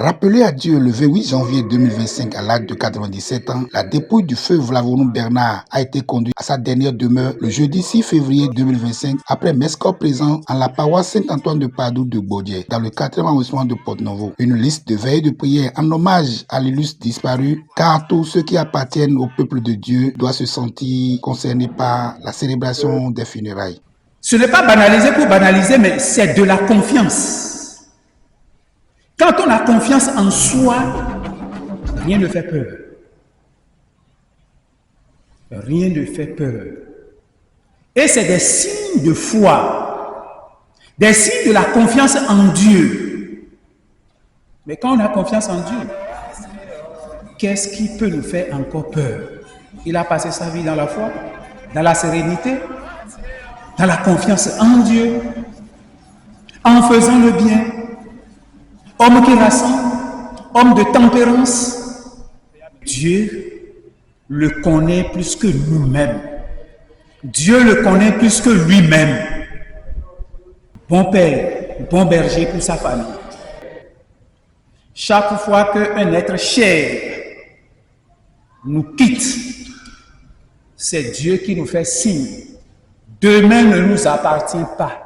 Rappelé à Dieu le 28 janvier 2025 à l'âge de 97 ans, la dépouille du feu Vlavonou Bernard a été conduite à sa dernière demeure le jeudi 6 février 2025 après messe corps présent en la paroisse Saint-Antoine de Padoue de Gbodje, dans le 4e arrondissement de Porto-Novo. Une liste de veille de prière en hommage à l'illustre disparu, car tous ceux qui appartiennent au peuple de Dieu doivent se sentir concernés par la célébration des funérailles. Ce n'est pas banalisé pour banaliser, mais c'est de la confiance. Quand on a confiance en soi, rien ne fait peur. Rien ne fait peur. Et c'est des signes de foi, des signes de la confiance en Dieu. Mais quand on a confiance en Dieu, qu'est-ce qui peut nous faire encore peur? Il a passé sa vie dans la foi, dans la sérénité, dans la confiance en Dieu, en faisant le bien. Homme qui rassemble, homme de tempérance. Dieu le connaît plus que nous-mêmes. Dieu le connaît plus que lui-même. Bon père, bon berger pour sa famille. Chaque fois qu'un être cher nous quitte, c'est Dieu qui nous fait signe. Demain ne nous appartient pas.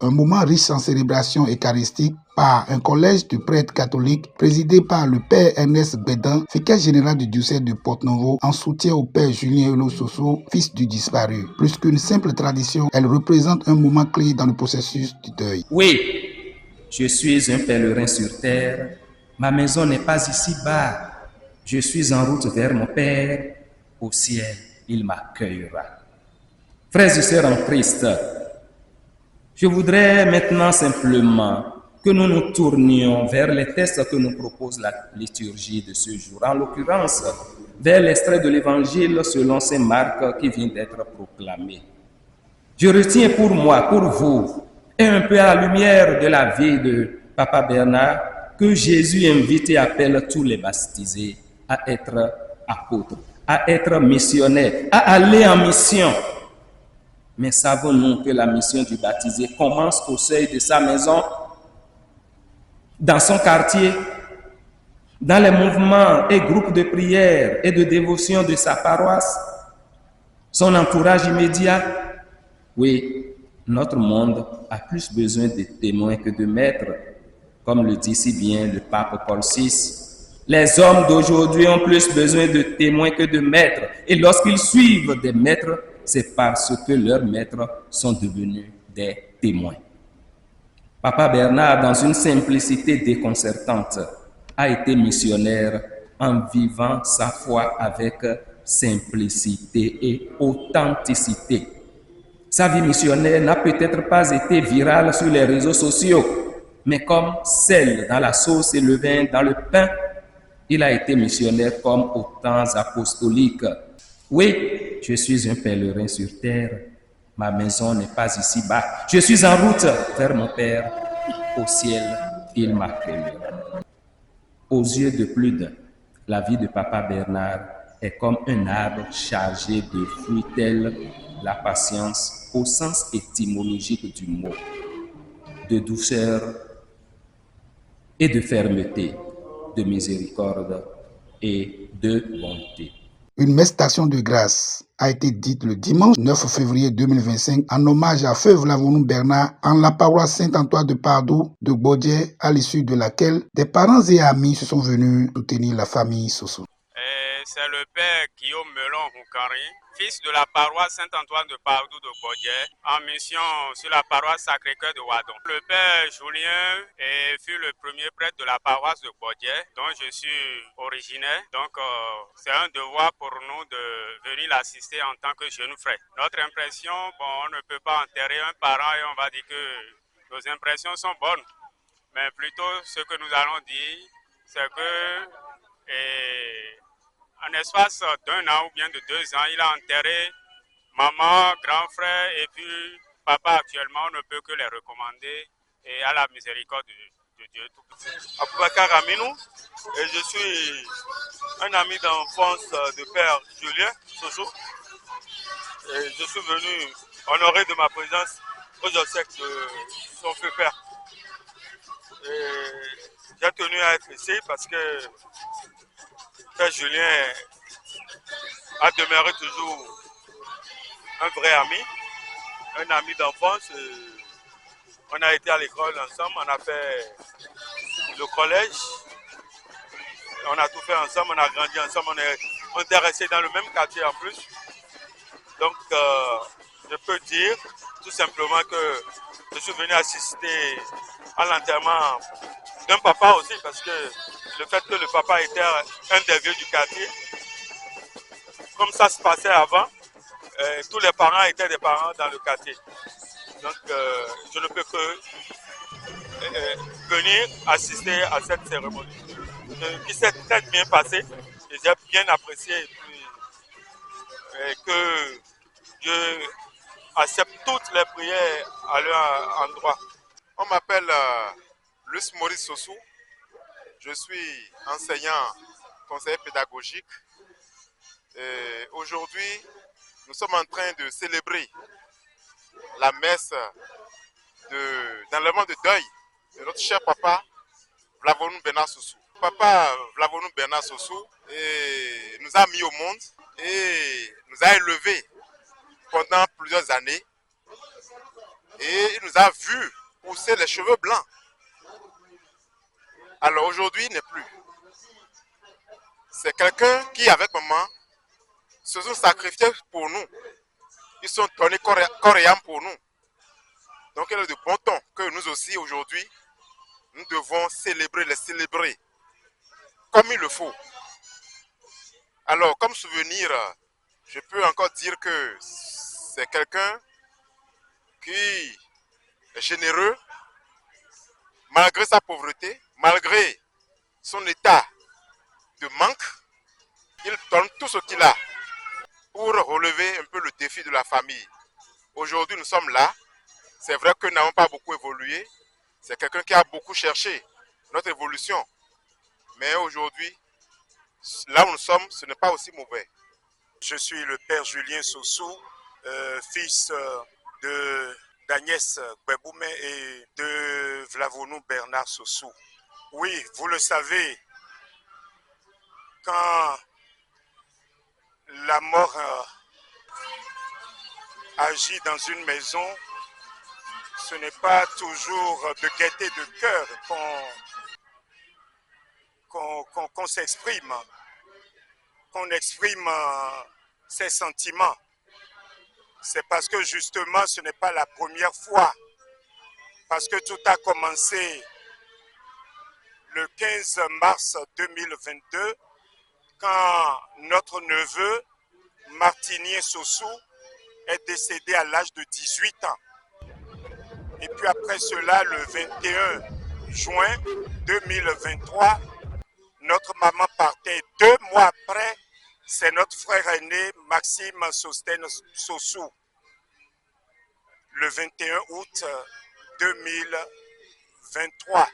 Un moment riche en célébration eucharistique par un collège de prêtres catholiques présidé par le père Ernest Bédan, vicaire général du diocèse de Porto-Novo, en soutien au père Julien Elo Soso, fils du disparu. Plus qu'une simple tradition, elle représente un moment clé dans le processus du deuil. Oui, je suis un pèlerin sur terre. Ma maison n'est pas ici-bas. Je suis en route vers mon Père. Au ciel, il m'accueillera. Frères et sœurs en Christ, je voudrais maintenant simplement que nous nous tournions vers les textes que nous propose la liturgie de ce jour. En l'occurrence, vers l'extrait de l'Évangile selon saint Marc qui vient d'être proclamé. Je retiens pour moi, pour vous, et un peu à la lumière de la vie de Papa Bernard, que Jésus invite et appelle tous les baptisés à être apôtres, à être missionnaires, à aller en mission. Mais savons-nous que la mission du baptisé commence au seuil de sa maison, dans son quartier, dans les mouvements et groupes de prière et de dévotion de sa paroisse, son entourage immédiat? Oui, notre monde a plus besoin de témoins que de maîtres, comme le dit si bien le pape Paul VI. Les hommes d'aujourd'hui ont plus besoin de témoins que de maîtres, et lorsqu'ils suivent des maîtres, c'est parce que leurs maîtres sont devenus des témoins. Papa Bernard, dans une simplicité déconcertante, a été missionnaire en vivant sa foi avec simplicité et authenticité. Sa vie missionnaire n'a peut-être pas été virale sur les réseaux sociaux, mais comme sel dans la sauce et le vin dans le pain, il a été missionnaire comme aux temps apostoliques. Oui, je suis un pèlerin sur terre. Ma maison n'est pas ici-bas. Je suis en route vers mon Père. Au ciel, il m'accueillera. Aux yeux de plus d'un, la vie de Papa Bernard est comme un arbre chargé de fruits tels la patience au sens étymologique du mot, de douceur et de fermeté, de miséricorde et de bonté. Une messe d'action de grâce a été dite le dimanche 9 février 2025 en hommage à Feu Vlavonou Bernard en la paroisse Saint-Antoine de Padoue de Gbodje, à l'issue de laquelle des parents et amis se sont venus soutenir la famille Soso. C'est le père Guillaume Melon Houkari, fils de la paroisse Saint-Antoine de Padoue de Gbodje, en mission sur la paroisse Sacré-Cœur de Wadon. Le père Julien fut le premier prêtre de la paroisse de Gbodje, dont je suis originaire. Donc c'est un devoir pour nous de venir l'assister en tant que jeune frère. Notre impression, on ne peut pas enterrer un parent et on va dire que nos impressions sont bonnes. Mais plutôt ce que nous allons dire, c'est que en espace d'un an ou bien de 2 ans, il a enterré maman, grand frère et puis papa actuellement. On ne peut que les recommander et à la miséricorde de Dieu Tout-Puissant. Aboubakar Aminou, et je suis un ami d'enfance de père Julien Soso. Et je suis venu honorer de ma présence aux obsèques de son feu père. Et j'ai tenu à être ici parce que Père Julien a demeuré toujours un vrai ami, un ami d'enfance. On a été à l'école ensemble, on a fait le collège, on a tout fait ensemble, on a grandi ensemble, on était restés dans le même quartier en plus. Donc, je peux dire tout simplement que je suis venu assister à l'enterrement d'un papa aussi, parce que le fait que le papa était un des vieux du quartier, comme ça se passait avant, tous les parents étaient des parents dans le quartier. Donc, je ne peux que venir assister à cette cérémonie qui s'est très bien passée et j'ai bien apprécié et que Dieu accepte toutes les prières à leur endroit. On m'appelle Luis Maurice Sossou. Je suis enseignant, conseiller pédagogique. Aujourd'hui, nous sommes en train de célébrer la messe d'enlèvement de deuil de notre cher papa Vlavonou Bernard Sossou. Papa Vlavonou Bernard Sossou nous a mis au monde et nous a élevés pendant plusieurs années. Et il nous a vu pousser les cheveux blancs. Alors aujourd'hui, il n'est plus. C'est quelqu'un qui, avec maman, se sont sacrifiés pour nous. Ils sont donnés corps et âme pour nous. Donc il est de bon ton que nous aussi, aujourd'hui, nous devons les célébrer comme il le faut. Alors, comme souvenir, je peux encore dire que c'est quelqu'un qui est généreux, malgré sa pauvreté, malgré son état de manque, il donne tout ce qu'il a pour relever un peu le défi de la famille. Aujourd'hui, nous sommes là. C'est vrai que nous n'avons pas beaucoup évolué. C'est quelqu'un qui a beaucoup cherché notre évolution. Mais aujourd'hui, là où nous sommes, ce n'est pas aussi mauvais. Je suis le père Julien Sossou, fils d'Agnès Gbeboumé et de Vlavonou Bernard Sossou. Oui, vous le savez, quand la mort agit dans une maison, ce n'est pas toujours de gaieté de cœur qu'on s'exprime, qu'on exprime ses sentiments. C'est parce que justement ce n'est pas la première fois, parce que tout a commencé le 15 mars 2022 quand notre neveu Martinier Sossou est décédé à l'âge de 18 ans. Et puis après cela, le 21 juin 2023, notre maman partait. 2 mois après, c'est notre frère aîné Maxime Sosten Sossou, le 21 août 2023.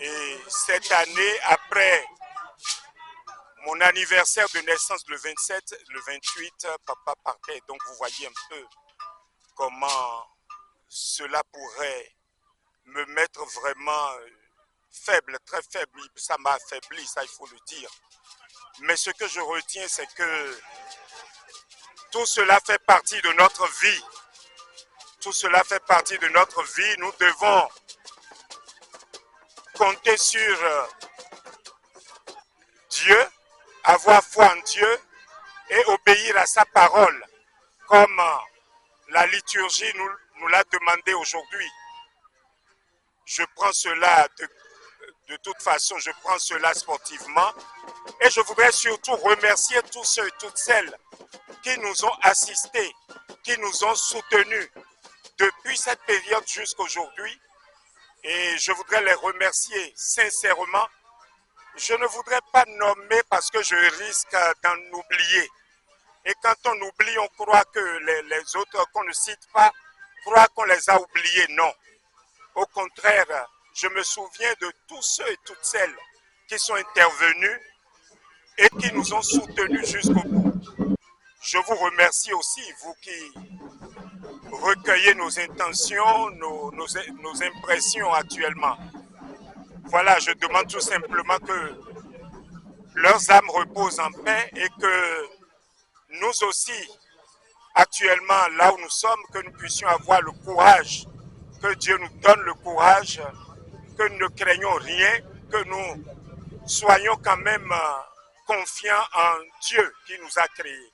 Et cette année, après mon anniversaire de naissance le 27, le 28, papa partait. Donc vous voyez un peu comment cela pourrait me mettre vraiment faible, très faible. Ça m'a affaibli, ça il faut le dire. Mais ce que je retiens, c'est que tout cela fait partie de notre vie. Tout cela fait partie de notre vie. Nous devons compter sur Dieu, avoir foi en Dieu et obéir à sa parole, comme la liturgie nous l'a demandé aujourd'hui. Je prends cela de toute façon, je prends cela sportivement et je voudrais surtout remercier tous ceux et toutes celles qui nous ont assistés, qui nous ont soutenus depuis cette période jusqu'à aujourd'hui. Et je voudrais les remercier sincèrement. Je ne voudrais pas nommer parce que je risque d'en oublier. Et quand on oublie, on croit que les autres qu'on ne cite pas, croient qu'on les a oubliés. Non. Au contraire, je me souviens de tous ceux et toutes celles qui sont intervenus et qui nous ont soutenus jusqu'au bout. Je vous remercie aussi, vous qui recueillez nos intentions, nos impressions actuellement. Voilà, je demande tout simplement que leurs âmes reposent en paix et que nous aussi, actuellement, là où nous sommes, que nous puissions avoir le courage, que Dieu nous donne le courage, que nous ne craignons rien, que nous soyons quand même confiants en Dieu qui nous a créés.